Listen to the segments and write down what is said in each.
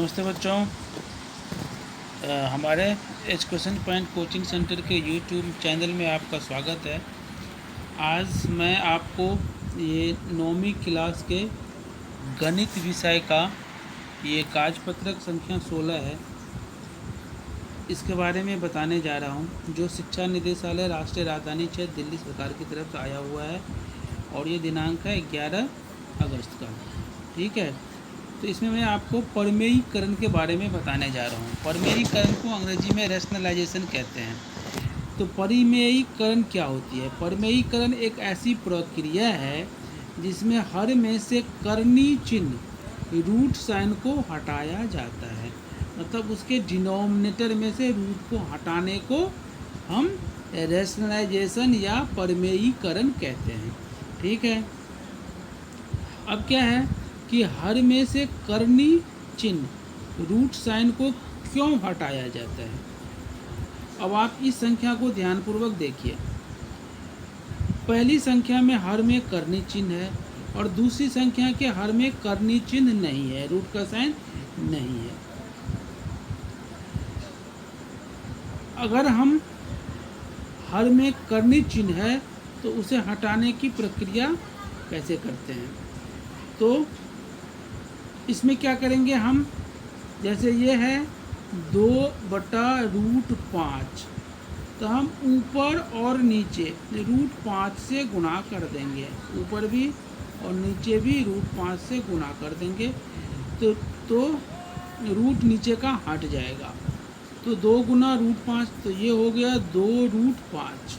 नमस्ते बच्चों। हमारे एजुकेशन पॉइंट कोचिंग सेंटर के यूट्यूब चैनल में आपका स्वागत है। आज मैं आपको ये 9वीं क्लास के गणित विषय का ये कार्यपत्रक संख्या 16 है, इसके बारे में बताने जा रहा हूँ, जो शिक्षा निदेशालय राष्ट्रीय राजधानी क्षेत्र दिल्ली सरकार की तरफ से आया हुआ है और ये दिनांक है 11 अगस्त का। ठीक है, तो इसमें मैं आपको परमेयीकरण के बारे में बताने जा रहा हूँ। परमेयीकरण को अंग्रेजी में रैशनलाइजेशन कहते हैं। तो परिमेयीकरण क्या होती है? परमेयीकरण एक ऐसी प्रक्रिया है जिसमें हर में से करनी चिन्ह रूट साइन को हटाया जाता है, मतलब उसके डिनोमिनेटर में से रूट को हटाने को हम रैशनलाइजेशन या परमेयीकरण कहते हैं। ठीक है, अब क्या है कि हर में से करनी चिन्ह रूट साइन को क्यों हटाया जाता है? अब आप इस संख्या को ध्यानपूर्वक देखिए। पहली संख्या में हर में करनी चिन्ह है और दूसरी संख्या के हर में करनी चिन्ह नहीं है, रूट का साइन नहीं है। अगर हम हर में करनी चिन्ह है तो उसे हटाने की प्रक्रिया कैसे करते हैं? तो इसमें क्या करेंगे हम, जैसे ये है 2/√5, तो हम ऊपर और नीचे √5 से गुणा कर देंगे, ऊपर भी और नीचे भी √5 से गुणा कर देंगे, तो रूट नीचे का हट जाएगा। तो 2 गुना √5, तो ये हो गया 2√5।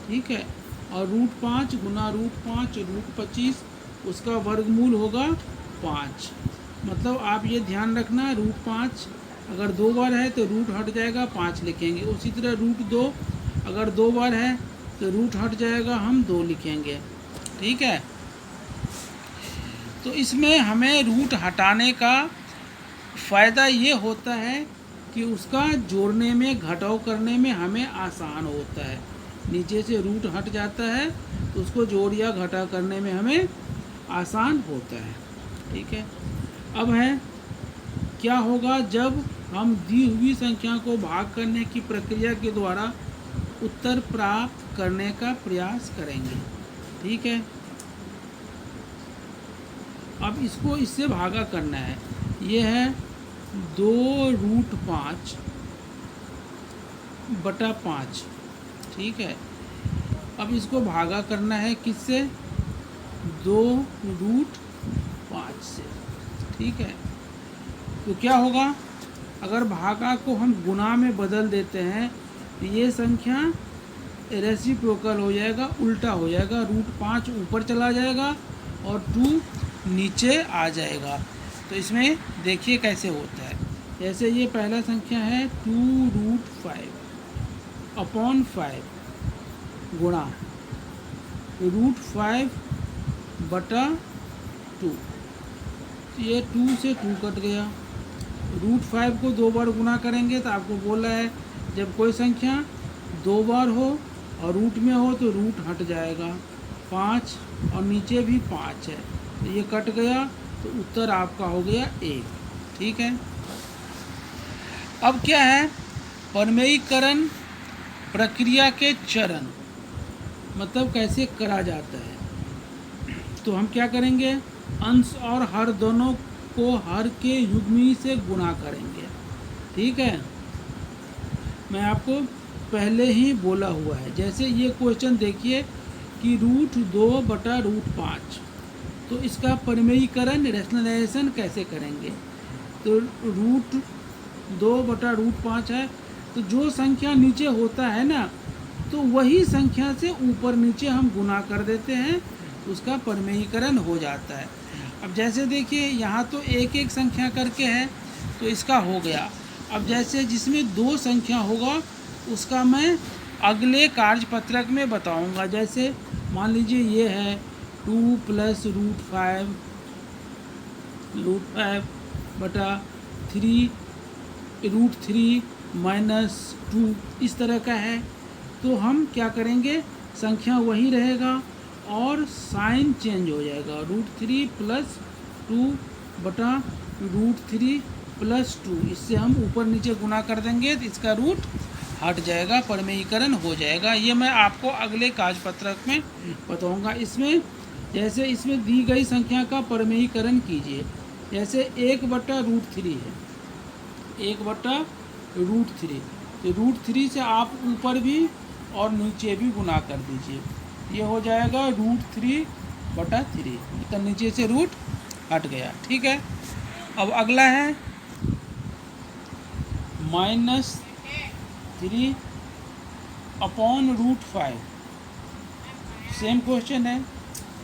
ठीक है, और √5 गुना √5 √25, उसका वर्गमूल होगा 5। मतलब आप ये ध्यान रखना, √5 अगर 2 बार है तो रूट हट जाएगा, 5 लिखेंगे। उसी तरह √2 अगर 2 बार है तो रूट हट जाएगा, हम 2 लिखेंगे। ठीक है, तो इसमें हमें रूट हटाने का फ़ायदा ये होता है कि उसका जोड़ने में घटाव करने में हमें आसान होता है। नीचे से रूट हट जाता है तो उसको जोड़ या घटा करने में हमें आसान होता है। ठीक है, अब है क्या होगा जब हम दी हुई संख्या को भाग करने की प्रक्रिया के द्वारा उत्तर प्राप्त करने का प्रयास करेंगे। ठीक है, अब इसको इससे भागा करना है। ये है 2√5/5। ठीक है, अब इसको भागा करना है किससे? 2√5 से। ठीक है, तो क्या होगा, अगर भागा को हम गुना में बदल देते हैं तो ये संख्या रेसिप्रोकल हो जाएगा, उल्टा हो जाएगा। √5 ऊपर चला जाएगा और 2 नीचे आ जाएगा। तो इसमें देखिए कैसे होता है। जैसे ये पहला संख्या है 2√5/5 गुणा √5/2। ये 2 से 2 कट गया। √5 को 2 बार गुना करेंगे तो आपको बोला है जब कोई संख्या 2 बार हो और रूट में हो तो रूट हट जाएगा। 5 और नीचे भी 5 है, तो ये कट गया, तो उत्तर आपका हो गया 1। ठीक है, अब क्या है, परमेयीकरण प्रक्रिया के चरण, मतलब कैसे करा जाता है। तो हम क्या करेंगे, अंश और हर दोनों को हर के युग्मी से गुणा करेंगे। ठीक है, मैं आपको पहले ही बोला हुआ है। जैसे ये क्वेश्चन देखिए कि √2/√5, तो इसका परमेयीकरण रैशनलाइजेशन कैसे करेंगे? तो √2/√5 है, तो जो संख्या नीचे होता है ना, तो वही संख्या से ऊपर नीचे हम गुना कर देते हैं, उसका परमेयीकरण हो जाता है। अब जैसे देखिए यहाँ तो एक एक संख्या करके है, तो इसका हो गया। अब जैसे जिसमें 2 संख्या होगा उसका मैं अगले कार्यपत्रक में बताऊंगा। जैसे मान लीजिए ये है 2 + √5/3 √3 - 2, इस तरह का है। तो हम क्या करेंगे, संख्या वही रहेगा और साइन चेंज हो जाएगा। √3 + 2/√3 +2, इससे हम ऊपर नीचे गुना कर देंगे तो इसका रूट हट जाएगा, परिमेयीकरण हो जाएगा। ये मैं आपको अगले कागज-पत्रक में बताऊंगा। इसमें जैसे इसमें दी गई संख्या का परिमेयीकरण कीजिए। जैसे 1/√3 है, 1/√3, तो √3 से आप ऊपर भी और नीचे भी गुना कर दीजिए, ये हो जाएगा √3/3, तो नीचे से रूट हट गया। ठीक है, अब अगला है -3/√5। सेम क्वेश्चन है,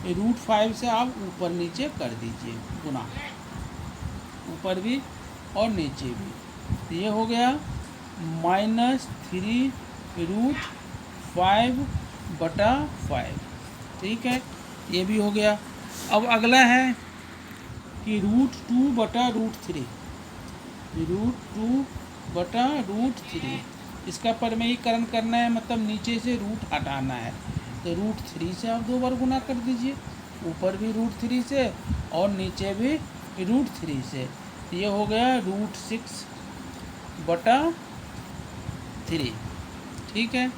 √5 से आप ऊपर नीचे कर दीजिए गुना, ऊपर भी और नीचे भी, तो ये हो गया -3√5/5। ठीक है, ये भी हो गया। अब अगला है कि √2/√3, √2/√3, इसका परिमेयीकरण करना है, मतलब नीचे से रूट हटाना है, तो √3 से आप 2 बार गुना कर दीजिए, ऊपर भी √3 से और नीचे भी √3 से, ये हो गया √6/3। ठीक है,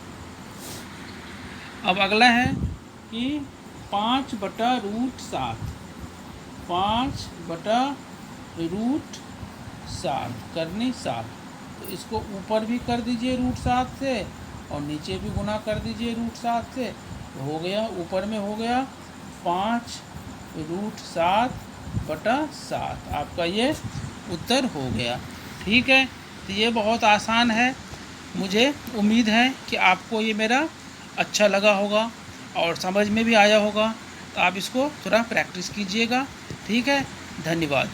अब अगला है कि 5/√7, 5/√7 करनी 7, तो इसको ऊपर भी कर दीजिए √7 से और नीचे भी गुना कर दीजिए √7 से, तो हो गया, ऊपर में हो गया 5√7/7, आपका ये उत्तर हो गया। ठीक है, तो ये बहुत आसान है। मुझे उम्मीद है कि आपको ये मेरा अच्छा लगा होगा और समझ में भी आया होगा, तो आप इसको थोड़ा प्रैक्टिस कीजिएगा। ठीक है, धन्यवाद।